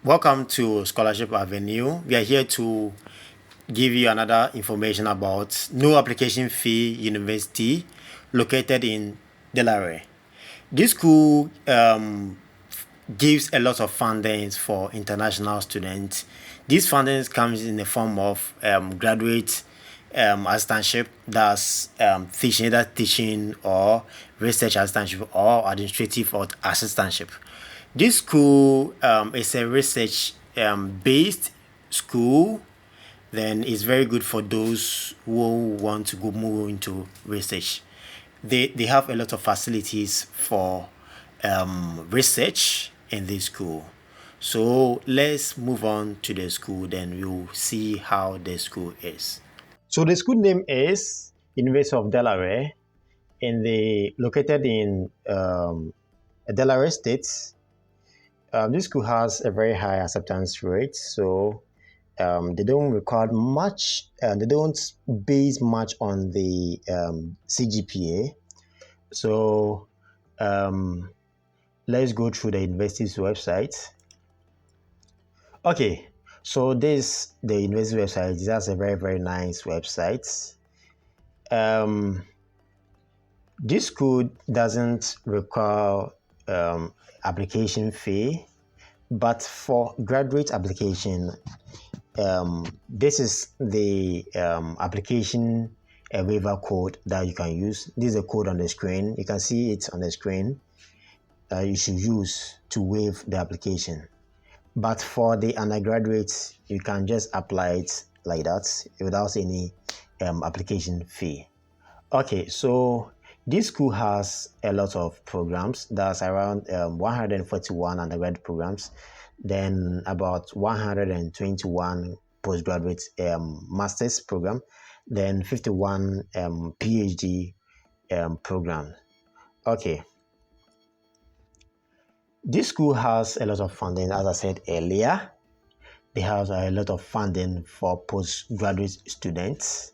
Welcome to Scholarship Avenue. We are here to give you another information about no application fee university located in Delaware. This school gives a lot of fundings for international students. These fundings comes in the form of graduate assistantship, that's teaching, either teaching or research assistantship or administrative or assistantship. This school is a research based school, then it's very good for those who want to go move into research. They have a lot of facilities for research in this school. So let's move on to the school, then we'll see how the school is. So the school name is University of Delaware, located in Delaware State. This school has a very high acceptance rate, so they don't record much. They don't base much on the CGPA. So let's go through the university's website. Okay, so the university website. This has a very nice website. This school doesn't require application fee, but for graduate application, this is the application waiver code that you can use. This is a code on the screen. You can see it on the screen. You should use to waive the application. But for the undergraduates, you can just apply it like that without any application fee. Okay, so this school has a lot of programs. There's around 141 undergraduate programs, then about 121 postgraduate master's program, then 51 PhD program. Okay. This school has a lot of funding, as I said earlier. They have a lot of funding for postgraduate students.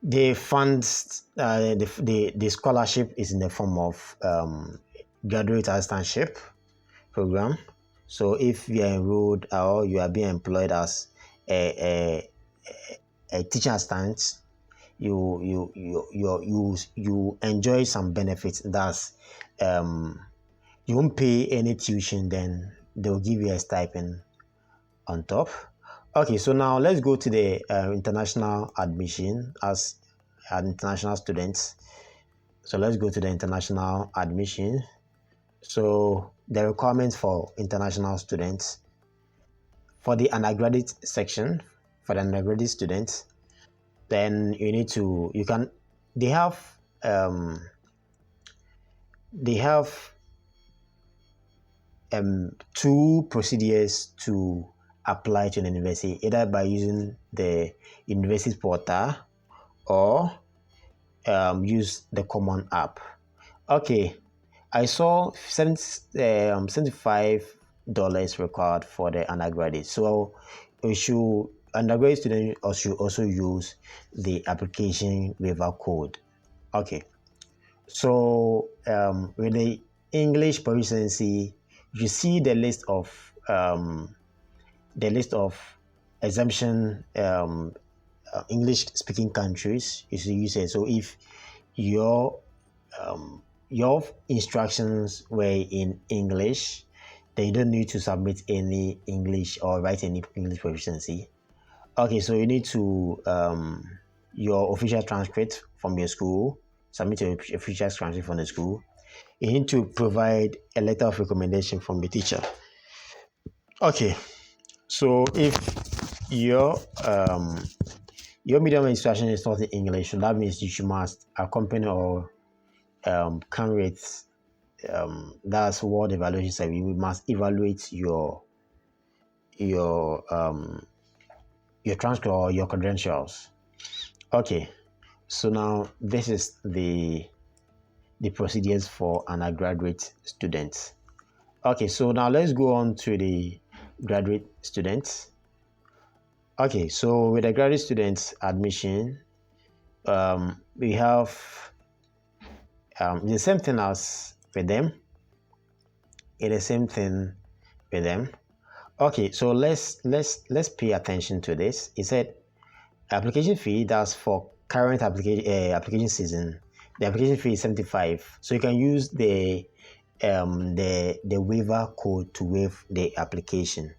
The funds, the scholarship is in the form of graduate assistantship program. So if you are enrolled or you are being employed as a teaching assistant, you enjoy some benefits. That's you won't pay any tuition, then they'll give you a stipend on top. Okay, so now let's go to the international admission as an international students. So let's go to the international admission. So the requirements for international students for the undergraduate section, for the undergraduate students, then you need to they have two procedures to apply to an university, either by using the university portal or use the common app. Okay, I saw $75 required for the undergraduate. So undergraduate students should also use the application waiver code. Okay, so with the English proficiency, you see the list of exemption English speaking countries you should use it. So if your instructions were in English, then you don't need to submit any English or write any English proficiency. Okay, so you need to your official transcript from your school, submit your official transcript from the school. You need to provide a letter of recommendation from the teacher. Okay, so if your medium instruction is not in English, so that means you must accompany or come with that's what evaluation says. We must evaluate your transcript or your credentials. Okay, so now this is the procedures for undergraduate students. Okay, so now let's go on to the graduate students. Okay, so with the graduate students admission, we have the same thing as with them. It is the same thing with them. Okay, so let's pay attention to this. It said application fee, that's for current application season. The application fee is 75. So you can use the waiver code to waive the application.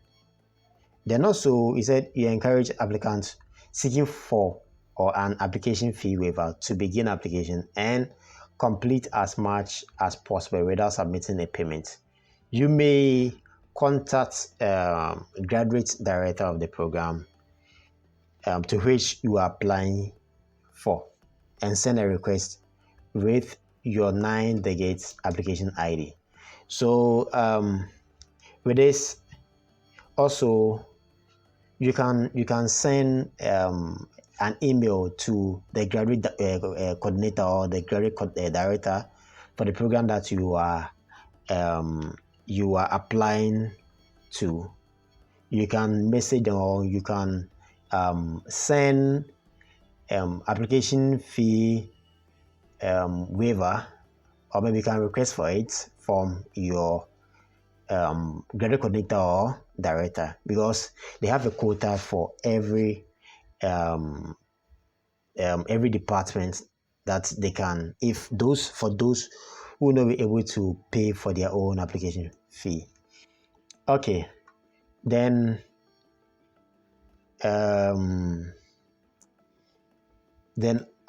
Then also, he said you encourage applicants seeking for or an application fee waiver to begin application and complete as much as possible without submitting a payment. You may contact graduate director of the program to which you are applying for and send a request with your 9-digit application ID. So with this, also you can send an email to the graduate coordinator or the graduate director for the program that you are applying to. You can message them, or you can send application fee waiver, or maybe you can request for it from your graduate coordinator or director, because they have a quota for every department that they can, for those who will not be able to pay for their own application fee. Okay, then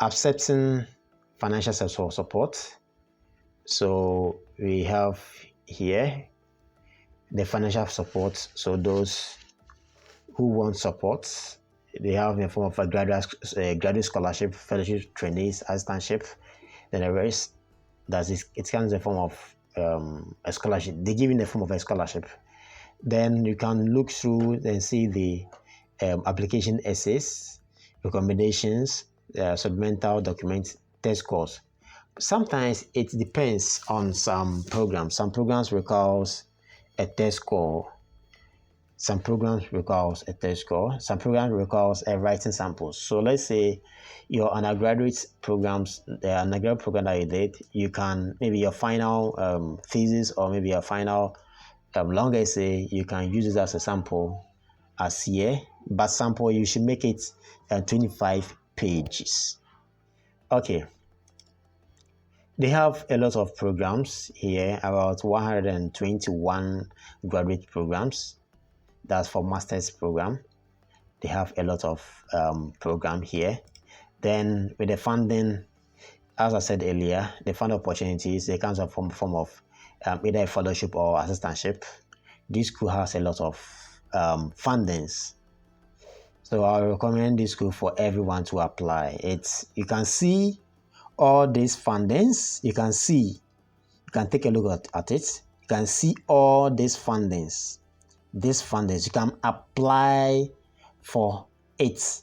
accepting financial support. So we have here the financial support. So those who want support, they have in the form of a graduate scholarship, fellowship, trainees, assistantship. Then the rest, it comes in the form of a scholarship. They give in the form of a scholarship. Then you can look through and see the application essays, recommendations, supplemental documents, test scores. Sometimes it depends on some programs. Some programs requires a test score. Some programs requires a test score. Some programs requires a writing samples. So let's say your undergraduate programs, the undergraduate program that you did, you can, maybe your final thesis or maybe your final long essay, you can use it as a sample as here. But sample, you should make it 25 pages. Okay. They have a lot of programs here, about 121 graduate programs. That's for master's program. They have a lot of program here. Then with the funding, as I said earlier, the fund opportunities, they come from form of either a fellowship or assistantship. This school has a lot of fundings. So I recommend this school for everyone to apply. You can see all these fundings. You can take a look at it. You can see all these fundings. You can apply for it.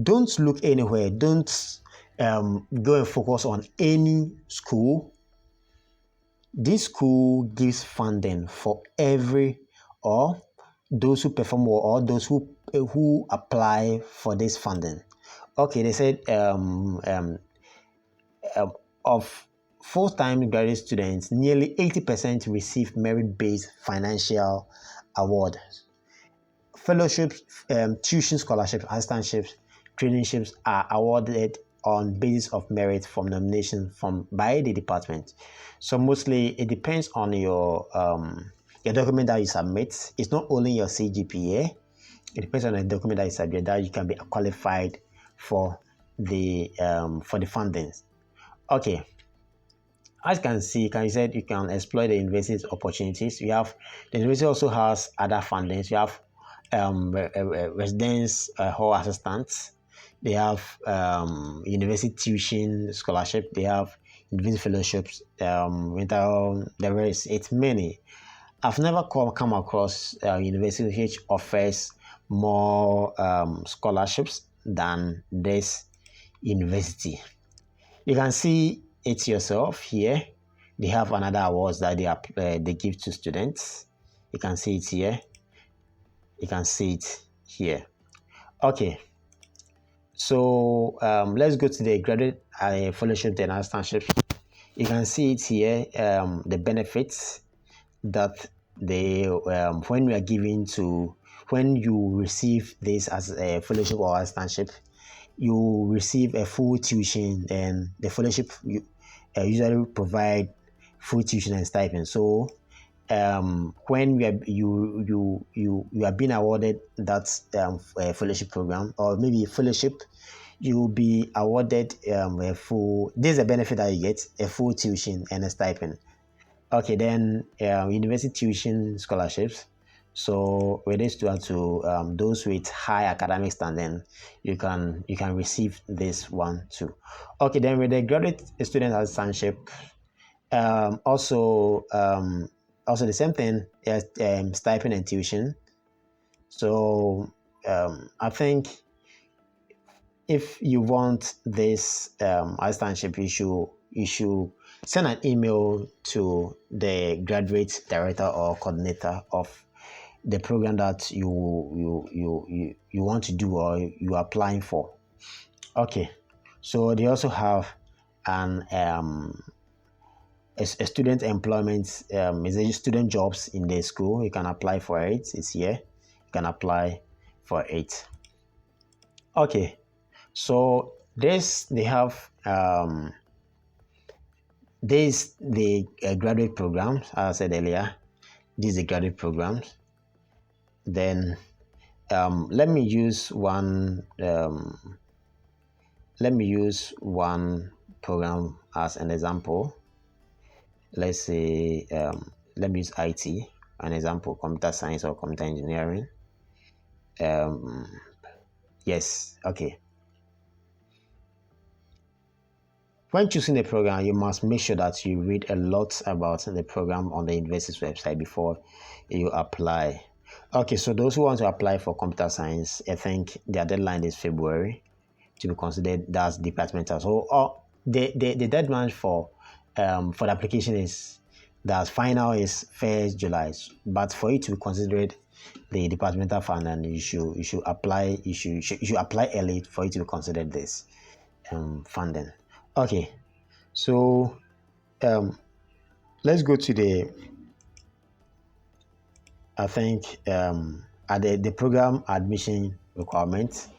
Don't look anywhere. Don't go and focus on any school. This school gives funding for those who perform well, or those who apply for this funding. Okay, they said of full-time graduate students, nearly 80% receive merit-based financial award. Fellowships, tuition scholarships, assistantships, traineeships are awarded on basis of merit from nomination by the department. So mostly it depends on your document that you submit. It's not only your CGPA. It depends on the document that you submit that you can be qualified for the fundings. Okay. As you can see, you can exploit the university's opportunities. The university also has other fundings. You have residence hall assistants. They have university tuition scholarship. They have university fellowships. The rest, it's many. I've never come across a university which offers more scholarships than this university. You can see it yourself here. They have another awards that they give to students. You can see it here. You can see it here. Okay. So let's go to the graduate fellowship and assistantship. You can see it here. The benefits that when you receive this as a fellowship or assistantship, you receive a full tuition, and the fellowship usually provide full tuition and stipend. So when you are being awarded that fellowship program, or maybe fellowship, you'll be awarded a full. This is a benefit that you get: a full tuition and a stipend. Okay, then university tuition scholarships. So with this to those with high academic standing, you can receive this one too. Okay, then with the graduate student assistantship, also the same thing as stipend and tuition. So I think if you want this assistantship, you should send an email to the graduate director or coordinator of the program that you want to do or you are applying for. Okay, so they also have an a student employment, is a student jobs in the school. You can apply for it. It's here. You can apply for it. Okay, so they have this the graduate programs. As I said earlier, these are the graduate programs. Then let me use one. Let me use one program as an example. Let's say let me use IT, an example: computer science or computer engineering. Yes, okay. When choosing a program, you must make sure that you read a lot about the program on the university's website before you apply. Okay, so those who want to apply for computer science, I think their deadline is February to be considered as departmental. So the deadline for the application is that final is 1st July. But for it to be considered the departmental funding, you should apply early for it to be considered this funding. Okay, so let's go to the the program admission requirements.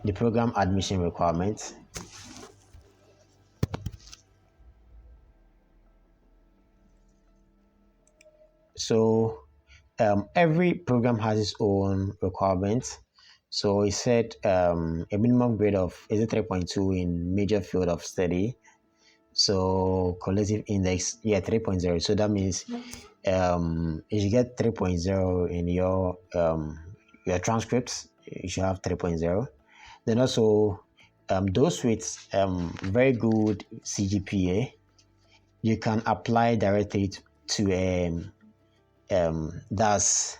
The program admission requirements. So every program has its own requirements. So it said a minimum grade of 3.2 in major field of study. So collective index, 3.0. So that means if you get 3.0 in your transcripts, you should have 3.0. Then also those with very good CGPA, you can apply directly to that's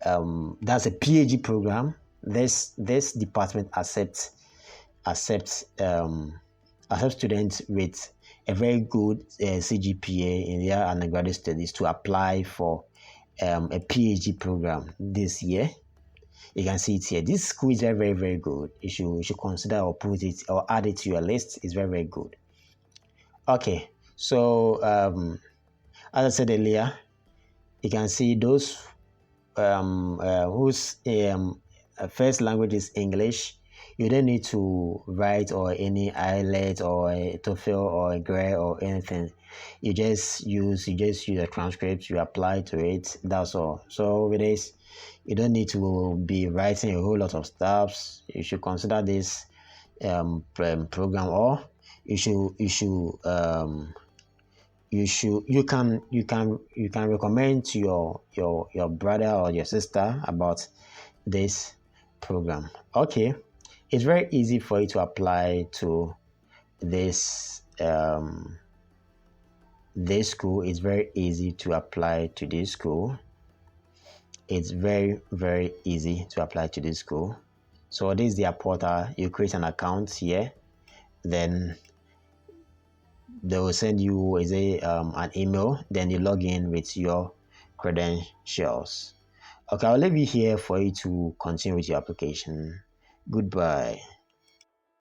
a PhD program. This department accepts students with a very good CGPA in their undergraduate studies to apply for a PhD program this year. You can see it here. This school is very, very, very good. You should consider or put it or add it to your list. It's very, very good. Okay, so as I said earlier, you can see those whose first language is English. You don't need to write or any IELTS or a TOEFL or a GRE or anything. You just use a transcript. You apply to it. That's all. So with this, you don't need to be writing a whole lot of stuff. You should consider this program, or you can recommend to your brother or your sister about this program. Okay, it's very easy for you to apply to this this school. It's very easy to apply to this school. It's very, very easy to apply to this school. So this is their portal. You create an account here, then they will send you an email, then you log in with your credentials. Okay, I'll leave you here for you to continue with your application. Goodbye.